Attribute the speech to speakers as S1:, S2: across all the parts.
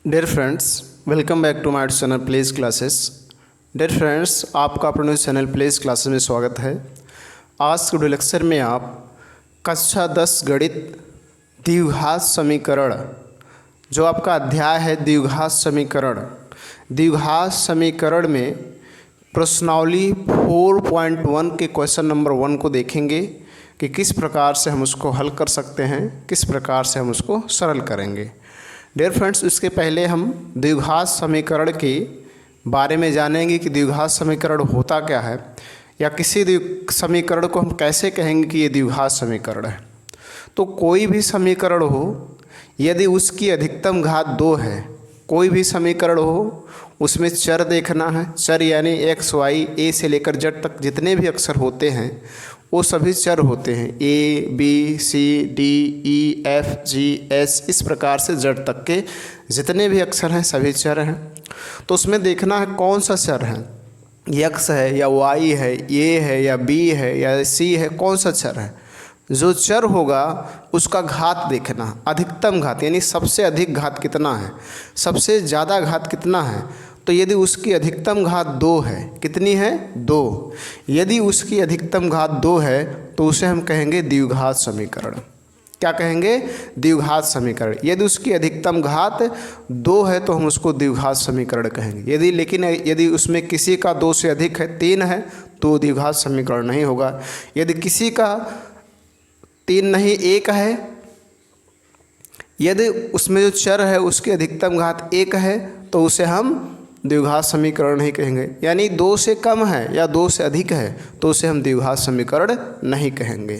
S1: Dear friends, welcome back to my channel place classes. Dear friends, आपका अपने channel place classes में स्वागत है। आज के वीडियो लेक्चर में आप कक्षा 10 गणित द्विघात समीकरण, जो आपका अध्याय है द्विघात समीकरण में प्रश्नावली 4.1 के क्वेश्चन नंबर 1 को देखेंगे कि किस प्रकार से हम उसको हल कर सकते हैं, किस प्रकार से हम उसको सरल करेंगे। डियर फ्रेंड्स, इसके पहले हम द्विघात समीकरण के बारे में जानेंगे कि द्विघात समीकरण होता क्या है, या किसी समीकरण को हम कैसे कहेंगे कि ये द्विघात समीकरण है। तो कोई भी समीकरण हो, यदि उसकी अधिकतम घात 2 है, कोई भी समीकरण हो, उसमें चर देखना है। चर यानी एक्स वाई ए से लेकर जेड तक जितने भी अक्षर होते हैं वो सभी चर होते हैं। A B C D E F G H, इस प्रकार से जेड तक के जितने भी अक्षर हैं सभी चर हैं। तो उसमें देखना है कौन सा चर है, एक्स है या वाई है, ए है या बी है या सी है, कौन सा चर है। जो चर होगा उसका घात देखना, अधिकतम घात यानी सबसे अधिक घात कितना है, सबसे ज़्यादा घात कितना है। तो यदि उसकी अधिकतम घात 2 है, कितनी है 2, यदि उसकी अधिकतम घात 2 है तो उसे हम कहेंगे द्विघात समीकरण। क्या कहेंगे? द्विघात समीकरण। यदि उसकी अधिकतम घात 2 है तो हम उसको द्विघात समीकरण कहेंगे। यदि उसमें किसी का 2 से अधिक है, 3 है, तो द्विघात समीकरण नहीं होगा। यदि किसी का 3 नहीं 1 है, यदि उसमें जो चर है उसकी अधिकतम घात 1 है तो उसे हम द्विघात समीकरण नहीं कहेंगे। यानी 2 से कम है या 2 से अधिक है तो उसे हम द्विघात समीकरण नहीं कहेंगे।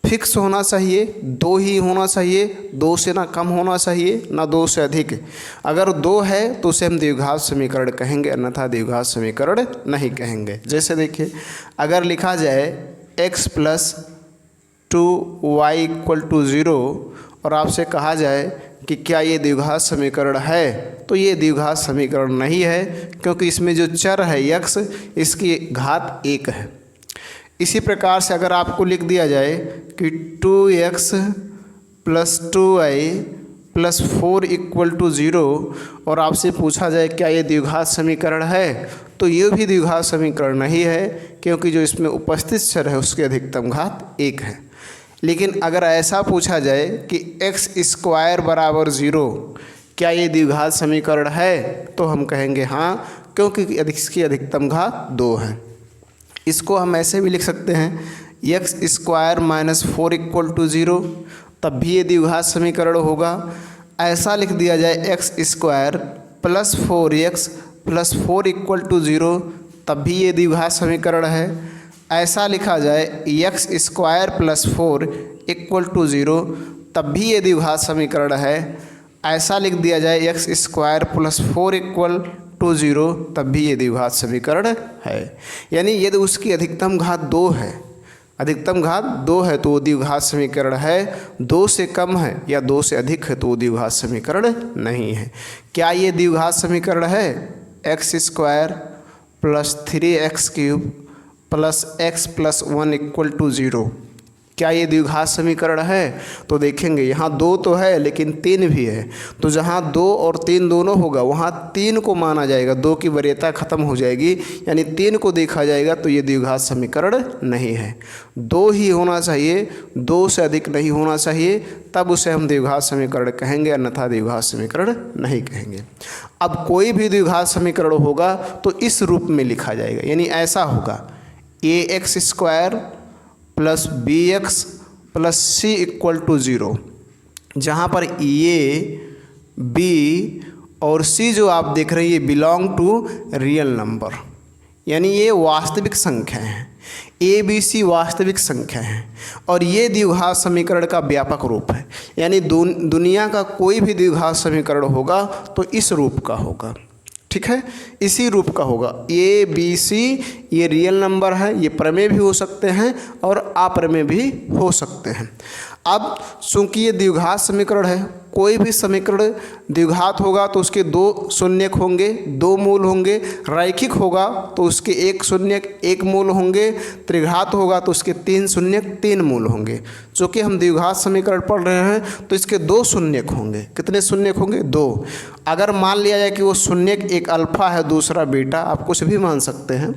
S1: फिक्स होना चाहिए, 2 ही होना चाहिए, 2 से ना कम होना चाहिए ना 2 से अधिक। अगर 2 है तो उसे हम द्विघात समीकरण कहेंगे, अन्यथा द्विघात समीकरण नहीं कहेंगे। जैसे देखिए, अगर लिखा जाए x + 2y = 0 और आपसे कहा जाए कि क्या ये द्विघात समीकरण है, तो ये द्विघात समीकरण नहीं है, क्योंकि इसमें जो चर है x, इसकी घात 1 है। इसी प्रकार से अगर आपको लिख दिया जाए कि 2x + 2y + 4 = 0 और आपसे पूछा जाए क्या ये द्विघात समीकरण है, तो ये भी द्विघात समीकरण नहीं है, क्योंकि जो इसमें उपस्थित चर है उसकी अधिकतम घात 1 है। लेकिन अगर ऐसा पूछा जाए कि x² = 0, क्या ये द्विघात समीकरण है, तो हम कहेंगे हाँ, क्योंकि इसकी अधिकतम घात 2 है। इसको हम ऐसे भी लिख सकते हैं x² - 4 = 0, तब भी ये द्विघात समीकरण होगा। ऐसा लिख दिया जाए x² + 4x + 4 = 0, तब भी ये द्विघात समीकरण है। ऐसा लिखा जाए x² + 4 = 0, तब भी ये द्विघात समीकरण है। ऐसा लिख दिया जाए x² + 4 = 0, तब भी ये द्विघात समीकरण है। यानी यदि उसकी अधिकतम घात 2 है, अधिकतम घात 2 है तो वो द्विघात समीकरण है। 2 से कम है या 2 से अधिक है तो वो द्विघात समीकरण नहीं है। क्या ये द्विघात समीकरण है? x² + 3x³ + x + 1 = 0, क्या ये द्विघात समीकरण है? तो देखेंगे यहाँ 2 तो है लेकिन 3 भी है, तो जहाँ 2 और 3 दोनों होगा वहाँ 3 को माना जाएगा, 2 की वरीयता खत्म हो जाएगी, यानी 3 को देखा जाएगा, तो ये द्विघात समीकरण नहीं है। 2 ही होना चाहिए, 2 से अधिक नहीं होना चाहिए, तब उसे हम द्विघात समीकरण कहेंगे, अन्यथा द्विघात समीकरण नहीं कहेंगे। अब कोई भी द्विघात समीकरण होगा तो इस रूप में लिखा जाएगा, यानी ऐसा होगा ax² + bx + c = 0, जहाँ पर a, b और c जो आप देख रहे हैं ये बिलोंग टू रियल नंबर, यानी ये वास्तविक संख्या हैं। a b c वास्तविक संख्या हैं और ये द्विघात समीकरण का व्यापक रूप है। यानी दुनिया का कोई भी द्विघात समीकरण होगा तो इस रूप का होगा, ठीक है, इसी रूप का होगा। ए बी सी ये रियल नंबर है, ये प्रमेय भी हो सकते हैं और अप्रमेय भी हो सकते हैं। अब चूंकि ये द्विघात समीकरण है, कोई भी समीकरण द्विघात होगा तो उसके दो शून्यक होंगे, दो मूल होंगे। रैखिक होगा तो उसके एक शून्यक एक मूल होंगे। त्रिघात होगा तो उसके तीन शून्यक तीन मूल होंगे। चूँकि हम द्विघात समीकरण पढ़ रहे हैं तो इसके दो शून्यक होंगे। कितने शून्यक होंगे? दो। अगर मान लिया जाए कि वो शून्यक एक अल्फा है दूसरा बीटा, आप कुछ भी मान सकते हैं,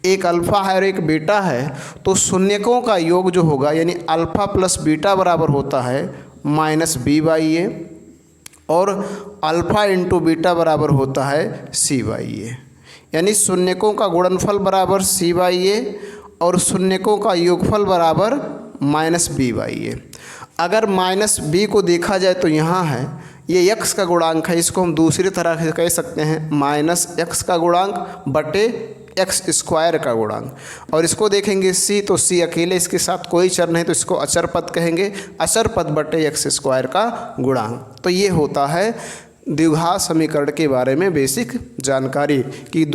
S1: एक अल्फा है और एक बीटा है, तो शून्यकों का योग जो होगा यानी अल्फा प्लस बीटा बराबर होता है माइनस बी बाई ए, और अल्फा इंटू बीटा बराबर होता है सी बाई ए। यानी शून्यकों का गुणनफल बराबर सी बाई ए और शून्यकों का योगफल बराबर माइनस बी बाई ए। अगर माइनस बी को देखा जाए तो यहाँ है, ये x का गुणांक है, इसको हम दूसरी तरह से कह सकते हैं माइनस x का गुणांक बटे एक्स स्क्वायर का गुणांक। और इसको देखेंगे c, तो c अकेले, इसके साथ कोई चर नहीं तो इसको अचर पद कहेंगे, अचर पद बटे एक्स स्क्वायर का गुणांक। तो ये होता है द्विघात समीकरण के बारे में बेसिक जानकारी कि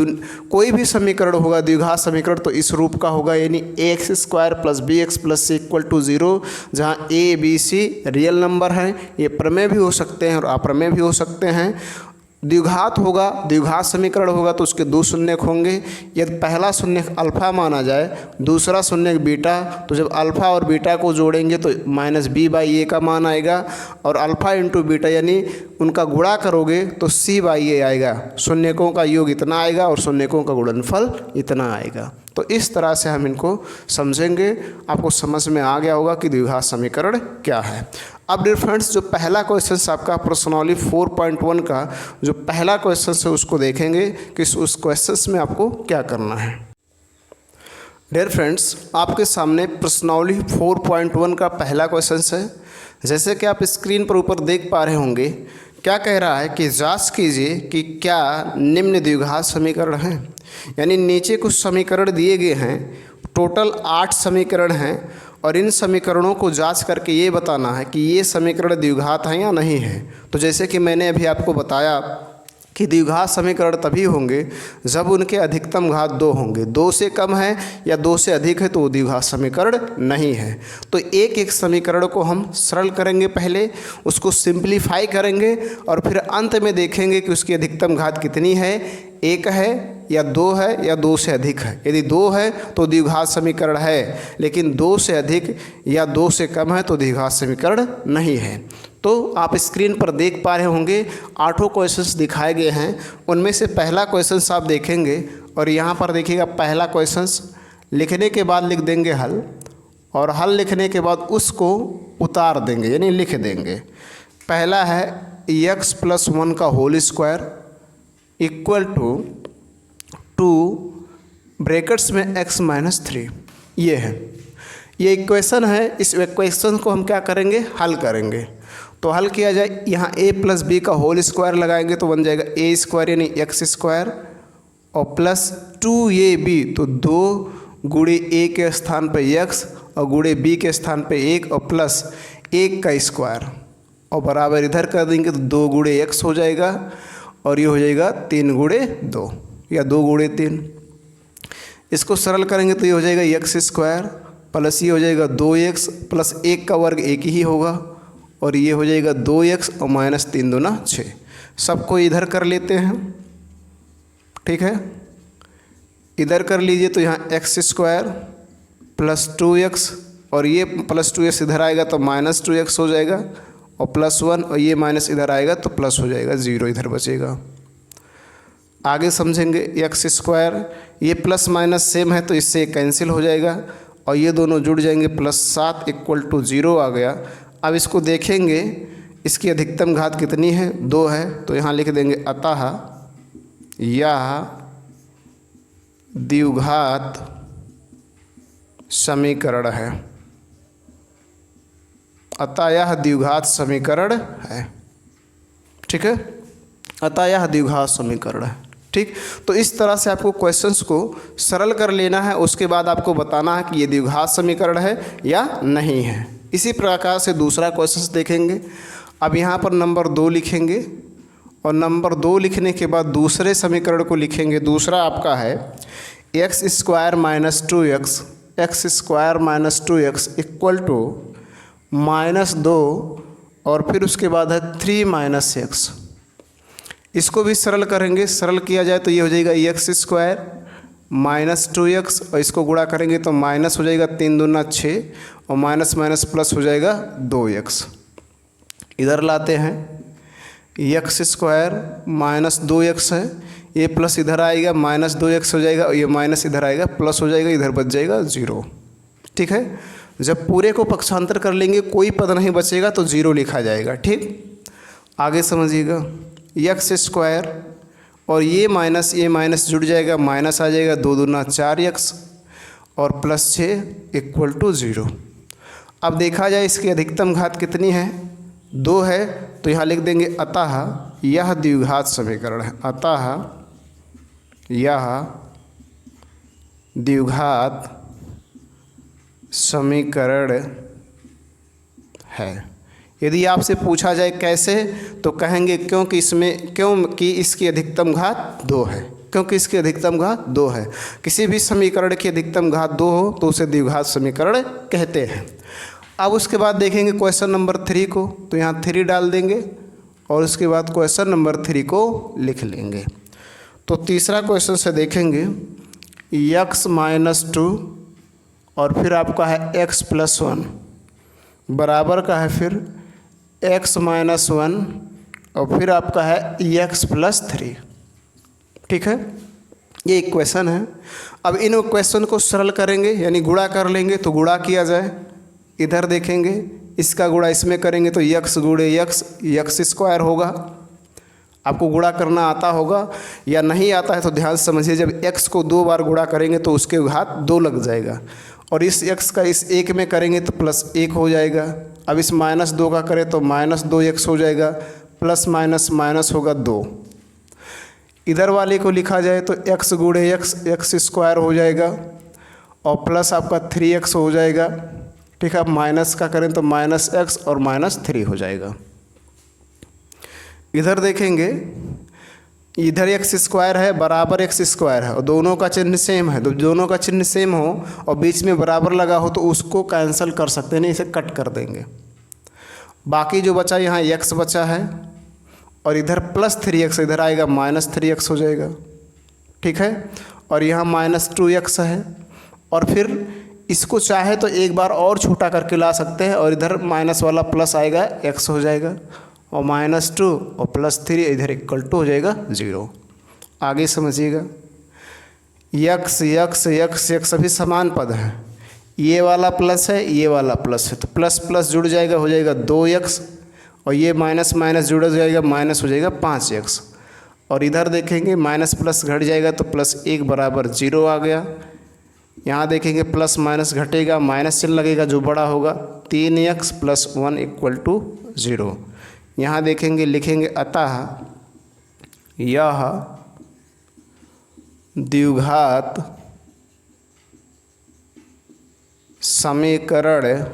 S1: कोई भी समीकरण होगा द्विघात समीकरण तो इस रूप का होगा, यानी a x square plus b x plus c equal to 0, जहाँ a B c real number हैं। ये प्रमेय भी हो सकते हैं और अप्रमेय भी हो सकते हैं। द्विघात होगा, द्विघात समीकरण होगा तो उसके दो शून्यक होंगे। यदि पहला शून्यक अल्फा माना जाए, दूसरा शून्यक बीटा, तो जब अल्फा और बीटा को जोड़ेंगे तो माइनस बी बाई ए का मान आएगा, और अल्फा इंटू बीटा यानी उनका गुणा करोगे तो सी बाई ए आएगा। शून्यकों का योग इतना आएगा और शून्यकों का गुणनफल इतना आएगा। तो इस तरह से हम इनको समझेंगे। आपको समझ में आ गया होगा कि द्विघात समीकरण क्या है। अब डियर फ्रेंड्स, जो पहला क्वेश्चन आपका प्रश्नावली 4.1 का जो पहला क्वेश्चन है उसको देखेंगे कि उस क्वेश्चन में आपको क्या करना है। डियर फ्रेंड्स, आपके सामने प्रश्नावली 4.1 का पहला क्वेश्चन है। जैसे कि आप स्क्रीन पर ऊपर देख पा रहे होंगे, क्या कह रहा है कि जांच कीजिए कि क्या निम्न द्विघात समीकरण हैं। यानी नीचे कुछ समीकरण दिए गए हैं, टोटल 8 समीकरण हैं, और इन समीकरणों को जांच करके ये बताना है कि ये समीकरण द्विघात हैं या नहीं है। तो जैसे कि मैंने अभी आपको बताया कि द्विघात समीकरण तभी होंगे जब उनके अधिकतम घात 2 होंगे। 2 से कम है या 2 से अधिक है तो वो द्विघात समीकरण नहीं है। तो एक एक समीकरण को हम सरल करेंगे, पहले उसको सिंप्लीफाई करेंगे और फिर अंत में देखेंगे कि उसकी अधिकतम घात कितनी है, 1 है या 2 है या 2 से अधिक है। यदि 2 है तो द्विघात समीकरण है, लेकिन 2 से अधिक या 2 से कम है तो द्विघात समीकरण नहीं है। तो आप स्क्रीन पर देख पा रहे होंगे 8 क्वेश्चंस दिखाए गए हैं। उनमें से पहला क्वेश्चन आप देखेंगे और यहाँ पर देखिएगा पहला क्वेश्चन लिखने के बाद लिख देंगे हल, और हल लिखने के बाद उसको उतार देंगे यानी लिख देंगे। पहला है x + 1 का whole square equal to 2 brackets में x - 3। ये है, ये इक्वेशन है। इस इक्वेशन को हम क्या करेंगे, हल करेंगे। तो हल किया जाए, यहाँ a + b का होल स्क्वायर लगाएंगे तो बन जाएगा a² यानी x स्क्वायर और प्लस 2ab, तो 2 गुणे a के स्थान पे x और गुणे b के स्थान पे 1 और प्लस 1 का स्क्वायर, और बराबर इधर कर देंगे तो 2 गुणे x हो जाएगा और ये हो जाएगा 3 गुणे 2 या 2 गुणे 3। इसको सरल करेंगे तो ये हो जाएगा x² प्लस ये हो जाएगा 2x प्लस 1 का वर्ग 1 ही होगा, और ये हो जाएगा 2x और -3 दूना 6। सबको इधर कर लेते हैं, ठीक है। इधर कर लीजिए तो यहाँ x² प्लस 2x और ये प्लस 2x इधर आएगा तो -2x हो जाएगा, और +1 और ये माइनस इधर आएगा तो प्लस हो जाएगा, 0 इधर बचेगा। आगे समझेंगे x², ये प्लस माइनस सेम है तो इससे कैंसिल हो जाएगा और ये दोनों जुड़ जाएंगे, +7 = 0 आ गया। अब इसको देखेंगे इसकी अधिकतम घात कितनी है, 2 है, तो यहाँ लिख देंगे अतः यह द्विघात समीकरण है। अतः यह द्विघात समीकरण है, ठीक है। अतः यह द्विघात समीकरण है, ठीक। तो इस तरह से आपको क्वेश्चंस को सरल कर लेना है, उसके बाद आपको बताना है कि ये द्विघात समीकरण है या नहीं है। इसी प्रकार से दूसरा क्वेश्चन देखेंगे। अब यहाँ पर नंबर 2 लिखेंगे और नंबर 2 लिखने के बाद दूसरे समीकरण को लिखेंगे। दूसरा आपका है x² - 2x इक्वल टू -2 और फिर उसके बाद है 3 - x। इसको भी सरल करेंगे, सरल किया जाए तो ये हो जाएगा x² -2x और इसको गुणा करेंगे तो माइनस हो जाएगा 3 दूना 6 और माइनस माइनस प्लस हो जाएगा 2x। इधर लाते हैं x² -2x है, ये प्लस इधर आएगा -2x हो जाएगा और ये माइनस इधर आएगा प्लस हो जाएगा, इधर बच जाएगा 0। ठीक है, जब पूरे को पक्षांतर कर लेंगे कोई पद नहीं बचेगा तो 0 लिखा जाएगा। ठीक, आगे समझिएगा x² और ये माइनस जुड़ जाएगा, माइनस आ जाएगा 2 दूना 4x और +6 = 0। अब देखा जाए इसकी अधिकतम घात कितनी है, 2 है, तो यहाँ लिख देंगे अतः यह द्विघात समीकरण है। अतः यह द्विघात समीकरण है। यदि आपसे पूछा जाए कैसे, तो कहेंगे क्योंकि इसकी अधिकतम घात 2 है, क्योंकि इसकी अधिकतम घात 2 है। किसी भी समीकरण की अधिकतम घात 2 हो तो उसे द्विघात समीकरण कहते हैं। अब उसके बाद देखेंगे क्वेश्चन नंबर 3 को, तो यहाँ 3 डाल देंगे और उसके बाद क्वेश्चन नंबर 3 को लिख लेंगे। तो तीसरा क्वेश्चन से देखेंगे x - 2 और फिर आपका है x + 1 बराबर का है फिर x - 1 और फिर आपका है x + 3। ठीक है, ये एक क्वेश्चन है। अब इन क्वेश्चन को सरल करेंगे यानी गुणा कर लेंगे, तो गुणा किया जाए, इधर देखेंगे इसका गुणा इसमें करेंगे तो x × x² होगा। आपको गुणा करना आता होगा या नहीं आता है तो ध्यान से समझिए, जब x को 2 बार गुणा करेंगे तो उसके घात 2 लग जाएगा और इस x का इस 1 में करेंगे तो +1 हो जाएगा। अब इस -2 का करें तो -2x हो जाएगा, प्लस माइनस होगा 2। इधर वाले को लिखा जाए तो x × x² हो जाएगा और प्लस आपका 3x हो जाएगा। ठीक है, अब माइनस का करें तो -x और -3 हो जाएगा। इधर देखेंगे इधर x² है बराबर x² है और दोनों का चिन्ह सेम है, तो दोनों का चिन्ह सेम हो और बीच में बराबर लगा हो तो उसको कैंसिल कर सकते हैं, नहीं इसे कट कर देंगे। बाकी जो बचा यहाँ x बचा है और इधर +3x इधर आएगा -3x हो जाएगा। ठीक है, और यहाँ -2x है और फिर इसको चाहे तो एक बार और छोटा करके ला सकते हैं और इधर माइनस वाला प्लस आएगा x हो जाएगा और -2 और +3 इधर = हो जाएगा 0। आगे समझिएगा x सभी समान पद हैं, ये वाला प्लस है ये वाला प्लस है तो प्लस प्लस जुड़ जाएगा हो जाएगा 2x और ये माइनस माइनस जुड़ जाएगा माइनस हो जाएगा 5x और इधर देखेंगे माइनस प्लस घट जाएगा तो +1 बराबर 0 आ गया। यहाँ देखेंगे प्लस माइनस घटेगा, माइनस चिन्ह लगेगा जो बड़ा होगा, 3x + 1 = 0। यहाँ देखेंगे लिखेंगे अतः यह द्विघात समीकरण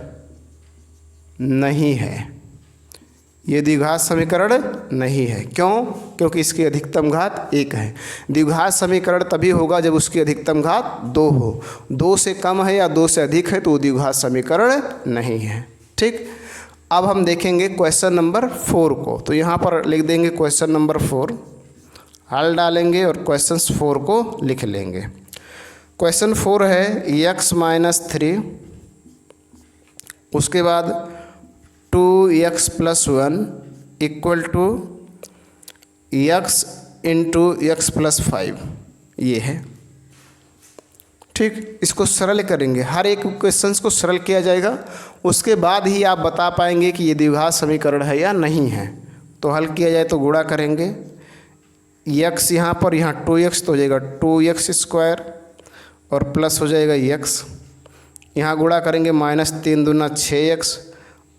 S1: नहीं है। ये द्विघात समीकरण नहीं है, क्यों? क्योंकि इसकी अधिकतम घात 1 है। द्विघात समीकरण तभी होगा जब उसकी अधिकतम घात 2 हो। 2 से कम है या 2 से अधिक है तो वो द्विघात समीकरण नहीं है। ठीक, अब हम देखेंगे क्वेश्चन नंबर 4 को, तो यहाँ पर लिख देंगे क्वेश्चन नंबर 4, हल डालेंगे और क्वेश्चन 4 को लिख लेंगे। क्वेश्चन 4 है x - 3, उसके बाद 2x + 1 = x × x + 5 ये है। ठीक, इसको सरल करेंगे, हर एक क्वेश्चंस को सरल किया जाएगा, उसके बाद ही आप बता पाएंगे कि ये द्विघात समीकरण है या नहीं है। तो हल किया जाए तो गुणा करेंगे, x यहाँ पर यहाँ 2x तो हो जाएगा 2x² और प्लस हो जाएगा x, यहाँ गुणा करेंगे -3 दूना 6x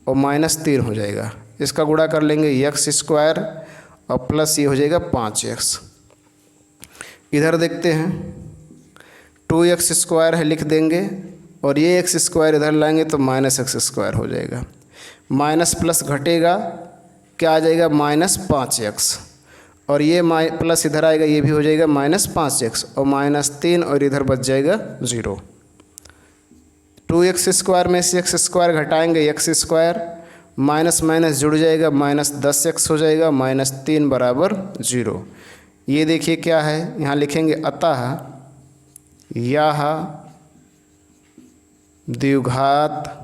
S1: और -3 हो जाएगा। इसका गुणा कर लेंगे x² और प्लस ये हो जाएगा 5x। इधर देखते हैं 2x² है लिख देंगे और ये x² इधर लाएंगे तो -x² हो जाएगा। माइनस प्लस घटेगा क्या आ जाएगा -5x और ये प्लस इधर आएगा ये भी हो जाएगा -5x और -3 और इधर बच जाएगा 0। 2x² में से x² घटाएंगे x², माइनस माइनस जुड़ जाएगा, माइनस 10x हो जाएगा, -3 बराबर 0। ये देखिए क्या है, यहाँ लिखेंगे अतः यह द्विघात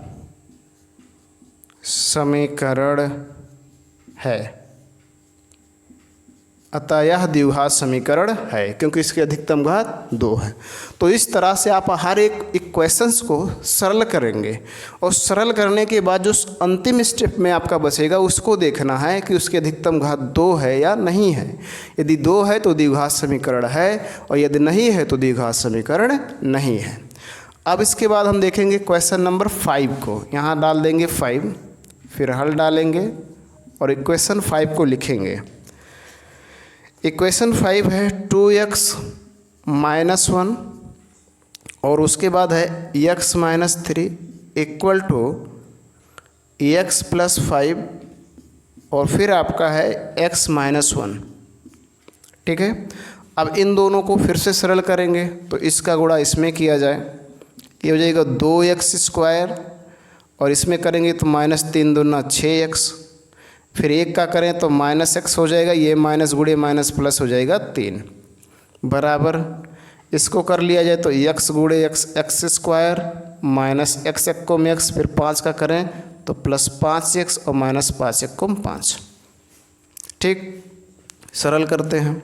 S1: समीकरण है। अतः यह द्विघात समीकरण है क्योंकि इसकी अधिकतम घात 2 है। तो इस तरह से आप हर एक इक्वेशंस को सरल करेंगे और सरल करने के बाद जो अंतिम स्टेप में आपका बचेगा उसको देखना है कि उसकी अधिकतम घात 2 है या नहीं है। यदि 2 है तो द्विघात समीकरण है और यदि नहीं है तो द्विघात समीकरण नहीं है। अब इसके बाद हम देखेंगे क्वेश्चन नंबर 5 को। यहाँ डाल देंगे 5, फिर हल डालेंगे और इक्वेशन 5 को लिखेंगे। इक्वेशन 5 है 2x - 1 और उसके बाद है x - 3 इक्वल टू x + 5 और फिर आपका है x - 1। ठीक है, अब इन दोनों को फिर से सरल करेंगे तो इसका गुणा इसमें किया जाए, ये हो जाएगा 2x² और इसमें करेंगे तो -3 दूना 6x, फिर एक का करें तो -x हो जाएगा, ये माइनस गुणे माइनस प्लस हो जाएगा 3 बराबर। इसको कर लिया जाए तो x गुणे x² माइनस x को में x, फिर 5 का करें तो +5x और -5 को 5। ठीक, सरल करते हैं।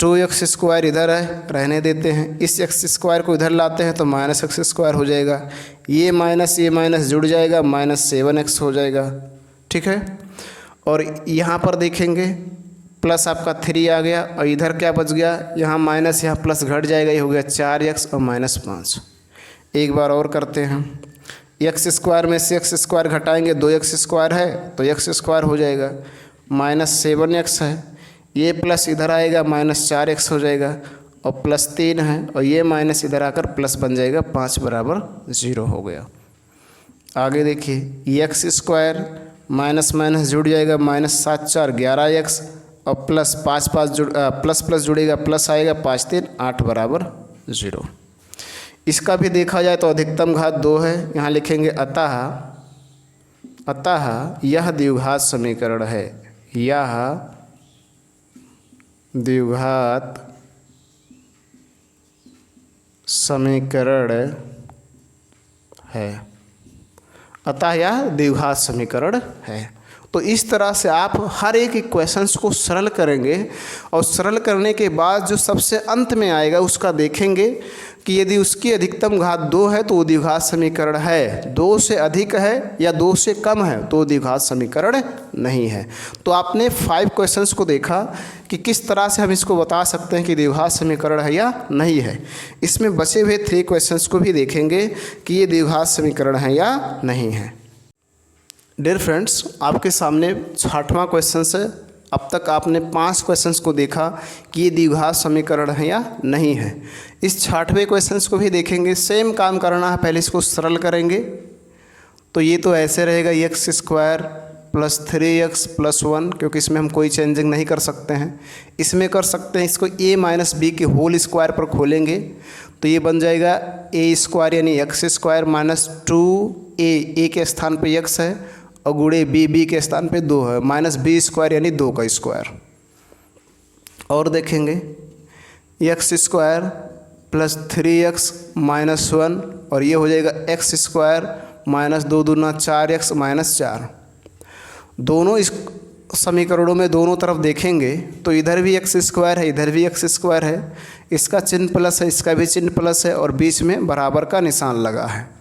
S1: 2x² इधर है, रहने देते हैं। इस x² को इधर लाते हैं तो -x² हो जाएगा, ये माइनस जुड़ जाएगा, -7x हो जाएगा। ठीक है, और यहाँ पर देखेंगे प्लस आपका 3 आ गया और इधर क्या बच गया, यहाँ माइनस, यहाँ प्लस घट जाएगा, ये हो गया 4x और -5। एक बार और करते हैं। x² में से x² घटाएंगे, 2x² है तो x² हो जाएगा, -7x है, ये प्लस इधर आएगा -4x हो जाएगा और +3 है और ये माइनस इधर आकर प्लस बन जाएगा, 5 बराबर 0 हो गया। आगे देखिए x² माइनस माइनस जुड़ जाएगा, -7 4 11x और प्लस 5 प्लस जुड़ेगा, प्लस आएगा, 5 3 8 बराबर 0। इसका भी देखा जाए तो अधिकतम घात 2 है, यहाँ लिखेंगे अतः यह द्विघात समीकरण है, यह द्विघात समीकरण है। अतः यह द्विघात समीकरण है। तो इस तरह से आप हर एक इक्वेशंस को सरल करेंगे और सरल करने के बाद जो सबसे अंत में आएगा उसका देखेंगे कि यदि उसकी अधिकतम घात 2 है तो वो द्विघात समीकरण है, 2 से अधिक है या 2 से कम है तो द्विघात समीकरण नहीं है। तो आपने 5 क्वेश्चंस को देखा कि किस तरह से हम इसको बता सकते हैं कि द्विघात समीकरण है या नहीं है। इसमें बचे हुए 3 क्वेश्चंस को भी देखेंगे कि ये द्विघात समीकरण है या नहीं है। डियर फ्रेंड्स, आपके सामने 6वां क्वेश्चन है। अब तक आपने 5 क्वेश्चंस को देखा कि ये द्विघात समीकरण है या नहीं है। इस 6वें क्वेश्चंस को भी देखेंगे, सेम काम करना है, पहले इसको सरल करेंगे। तो ये तो ऐसे रहेगा x² + 3x + 1, क्योंकि इसमें हम कोई चेंजिंग नहीं कर सकते हैं। इसमें कर सकते हैं, इसको a - b के होल स्क्वायर पर खोलेंगे तो ये बन जाएगा a² यानी x² - 2a के स्थान पे x है और गुणे b के स्थान पे 2 है, -b² यानी 2 का स्क्वायर। और देखेंगे x² + 3x - 1 और ये हो जाएगा x² -2 दूना 4x -4। दोनों इस समीकरणों में दोनों तरफ देखेंगे तो इधर भी x² है, इधर भी x² है, इसका चिन्ह प्लस है, इसका भी चिन्ह प्लस है और बीच में बराबर का निशान लगा है।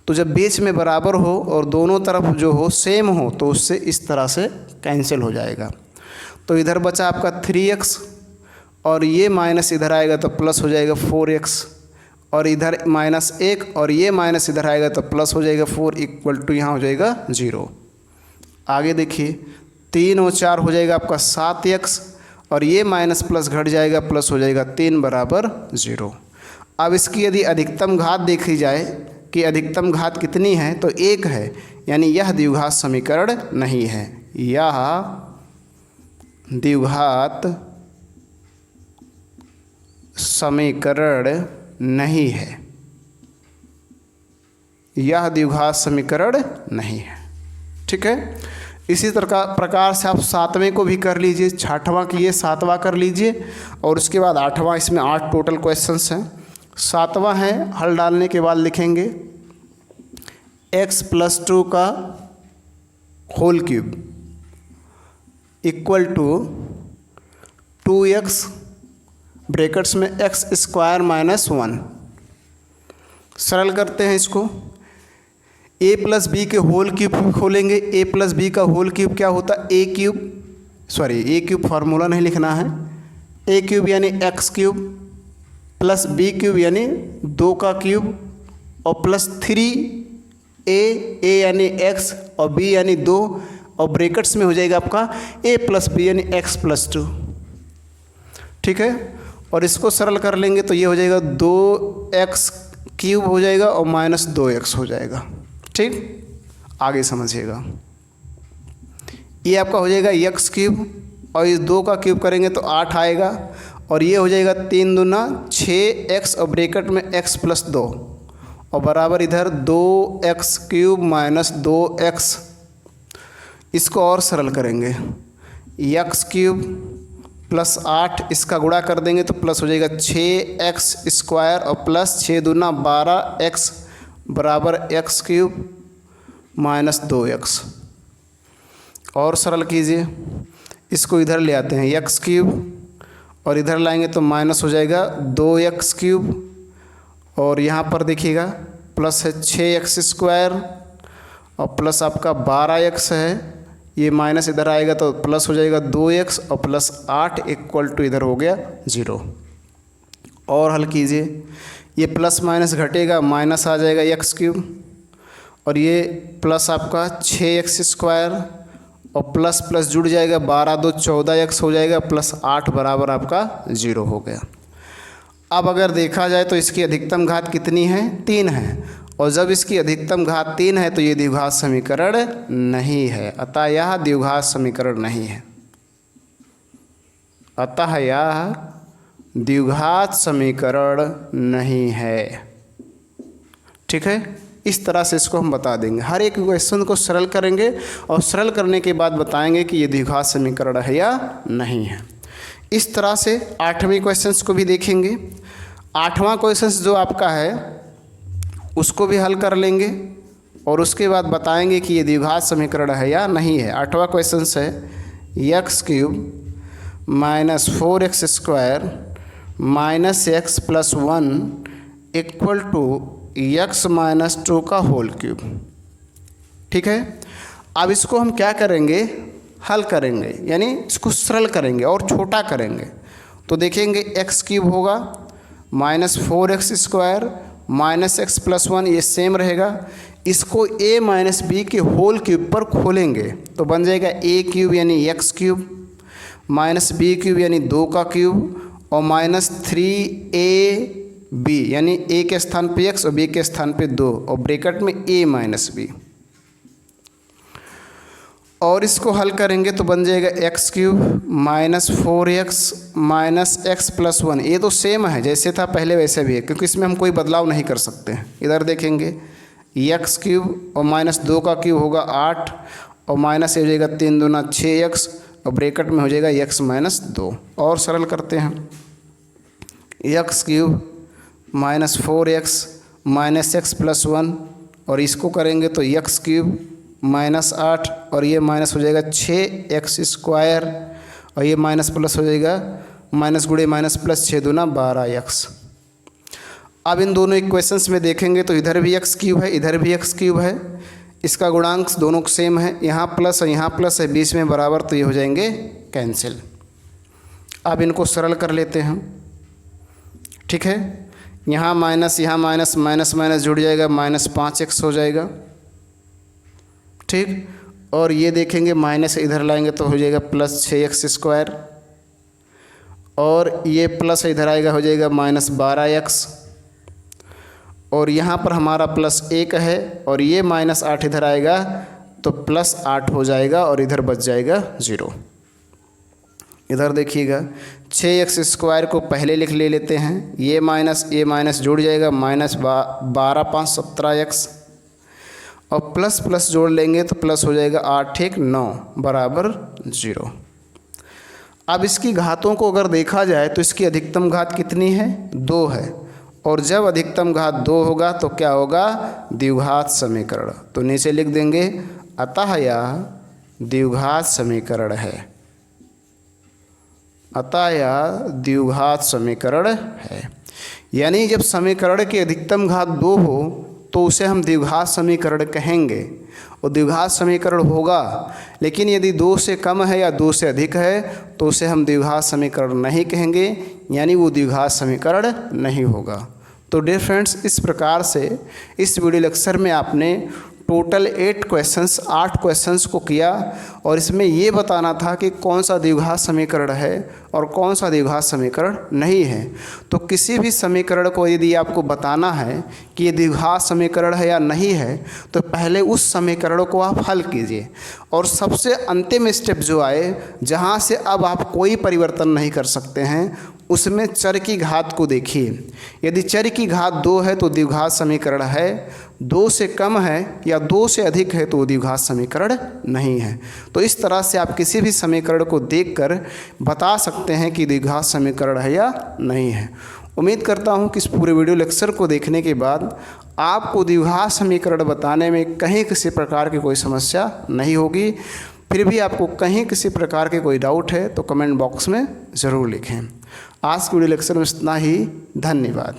S1: तो जब बीच में बराबर हो और दोनों तरफ जो हो सेम हो तो उससे इस तरह से कैंसिल हो जाएगा। तो इधर बचा आपका 3x और ये माइनस इधर आएगा तो प्लस हो जाएगा 4x और इधर -1 और ये माइनस इधर आएगा तो प्लस हो जाएगा 4 इक्वल टू यहाँ हो जाएगा 0। आगे देखिए 3 और 4 हो जाएगा आपका 7x और ये माइनस प्लस घट जाएगा, प्लस हो जाएगा 3 बराबर 0। अब इसकी यदि अधिकतम घात देखी जाए कि अधिकतम घात कितनी है तो 1 है, यानी यह द्विघात समीकरण नहीं है, यह द्विघात समीकरण नहीं है। यह द्विघात समीकरण नहीं है। ठीक है, इसी प्रकार से आप सातवें को भी कर लीजिए, छठवां किए सातवां कर लीजिए, और उसके बाद आठवां। इसमें 8 टोटल क्वेश्चंस हैं। सातवां है, हल डालने के बाद लिखेंगे x+2 का whole cube equal to 2x brackets में x² - 1। सरल करते हैं इसको। a+b के होल क्यूब खोलेंगे। a+b का होल क्यूब क्या होता है? ए क्यूब फार्मूला नहीं लिखना है। a क्यूब यानी x³ प्लस b³ यानी 2 का क्यूब और प्लस 3a, a यानी x और b यानी 2, और ब्रैकेट्स में हो जाएगा आपका a+b यानी x+2। ठीक है, और इसको सरल कर लेंगे तो ये हो जाएगा 2x³ हो जाएगा और -2x हो जाएगा। ठीक, आगे समझिएगा। ये आपका हो जाएगा x³ और इस 2 का क्यूब करेंगे तो 8 आएगा, और ये हो जाएगा 3 दूना 6x और ब्रैकेट में x+2 और बराबर इधर 2x³ - 2x। इसको और सरल करेंगे, x³ प्लस 8 इसका गुणा कर देंगे तो प्लस हो जाएगा 6x² और प्लस 6 दूना 12x बराबर x³ - 2x। और सरल कीजिए, इसको इधर ले आते हैं x³ और इधर लाएंगे तो माइनस हो जाएगा 2x³ और यहाँ पर देखिएगा प्लस है 6x² और प्लस आपका 12x है। ये माइनस इधर आएगा तो प्लस हो जाएगा 2x और प्लस 8 इक्वल टू इधर हो गया 0। और हल कीजिए, ये प्लस माइनस घटेगा, माइनस आ जाएगा x³ और ये प्लस आपका 6x² और प्लस प्लस जुड़ जाएगा 12 2 14x हो जाएगा प्लस 8 बराबर आपका 0 हो गया। अब अगर देखा जाए तो इसकी अधिकतम घात कितनी है? 3 है, और जब इसकी अधिकतम घात 3 है तो ये द्विघात समीकरण नहीं है। अतः यह द्विघात समीकरण नहीं है। अतः यह द्विघात समीकरण नहीं है। ठीक है, इस तरह से इसको हम बता देंगे। हर एक क्वेश्चन को सरल करेंगे और सरल करने के बाद बताएंगे कि ये द्विघात समीकरण है या नहीं है। इस तरह से 8वें क्वेश्चंस को भी देखेंगे। 8वां क्वेश्चंस जो आपका है उसको भी हल कर लेंगे और उसके बाद बताएंगे कि ये द्विघात समीकरण है या नहीं है। 8वां क्वेश्चंस है x³ - 4x² - x+1 equal to x - 2 का होल क्यूब। ठीक है, अब इसको हम क्या करेंगे? हल करेंगे, यानी इसको सरल करेंगे और छोटा करेंगे। तो देखेंगे x³ होगा -4x² - x+1, ये सेम रहेगा। इसको a - b के होल क्यूब पर खोलेंगे तो बन जाएगा a³ यानी x³ -b³ यानी 2 का क्यूब और -3ab यानी a के स्थान पे x और b के स्थान पे 2 और ब्रैकेट में a - b। और इसको हल करेंगे तो बन जाएगा x³ -4x - x+1। ये तो सेम है, जैसे था पहले वैसे भी है, क्योंकि इसमें हम कोई बदलाव नहीं कर सकते हैं। इधर देखेंगे x³ और -2 का क्यूब होगा 8 और माइनस हो जाएगा 3 दूना 6x और ब्रैकेट में हो जाएगा x - 2। और सरल करते हैं, x³ -4x - x+1 और इसको करेंगे तो x³ -8 और ये माइनस हो जाएगा 6x² और ये माइनस प्लस हो जाएगा माइनस गुणे माइनस प्लस 6 दूना 12x। अब इन दोनों इक्वेशंस में देखेंगे तो इधर भी x³ है, इधर भी x³ है। इसका गुणांक दोनों सेम है, यहाँ प्लस और यहाँ प्लस है, बीच में बराबर, तो ये हो जाएंगे कैंसिल। अब इनको सरल कर लेते हैं। ठीक है, यहाँ माइनस माइनस माइनस जुड़ जाएगा, -5x हो जाएगा। ठीक, और ये देखेंगे माइनस इधर लाएंगे तो हो जाएगा प्लस 6x² और ये प्लस इधर आएगा हो जाएगा -12x और यहाँ पर हमारा प्लस 1 है और ये -8 इधर आएगा तो +8 हो जाएगा और इधर बच जाएगा 0। इधर देखिएगा 6x² को पहले लिख लेते हैं, ये माइनस जुड़ जाएगा, -12 5 17x और प्लस प्लस जोड़ लेंगे तो प्लस हो जाएगा 8 1 9 बराबर 0। अब इसकी घातों को अगर देखा जाए तो इसकी अधिकतम घात कितनी है, 2 है, और जब अधिकतम घात 2 होगा तो क्या होगा, द्विघात समीकरण। तो नीचे लिख देंगे अतः यह द्विघात समीकरण है, अतः यह द्विघात समीकरण है। यानी जब समीकरण की अधिकतम घात 2 हो तो उसे हम द्विघात समीकरण कहेंगे, और द्विघात समीकरण होगा। लेकिन यदि 2 से कम है या 2 से अधिक है तो उसे हम द्विघात समीकरण नहीं कहेंगे, यानी वो द्विघात समीकरण नहीं होगा। तो डियर फ्रेंड्स, इस प्रकार से इस वीडियो लेक्चर में आपने टोटल 8 क्वेश्चंस को किया, और इसमें ये बताना था कि कौन सा द्विघात समीकरण है और कौन सा द्विघात समीकरण नहीं है। तो किसी भी समीकरण को यदि आपको बताना है कि ये द्विघात समीकरण है या नहीं है, तो पहले उस समीकरण को आप हल कीजिए, और सबसे अंतिम स्टेप जो आए, जहाँ से अब आप कोई परिवर्तन नहीं कर सकते हैं, उसमें चर की घात को देखिए। यदि चर की घात 2 है तो द्विघात समीकरण है, 2 से कम है या 2 से अधिक है तो द्विघात समीकरण नहीं है। तो इस तरह से आप किसी भी समीकरण को देखकर बता सकते हैं कि द्विघात समीकरण है या नहीं है। उम्मीद करता हूं कि इस पूरे वीडियो लेक्चर को देखने के बाद आपको द्विघात समीकरण बताने में कहीं किसी प्रकार की कोई समस्या नहीं होगी। फिर भी आपको कहीं किसी प्रकार के कोई डाउट है तो कमेंट बॉक्स में ज़रूर लिखें। आज की वीडियो लेक्चर में इतना ही। धन्यवाद।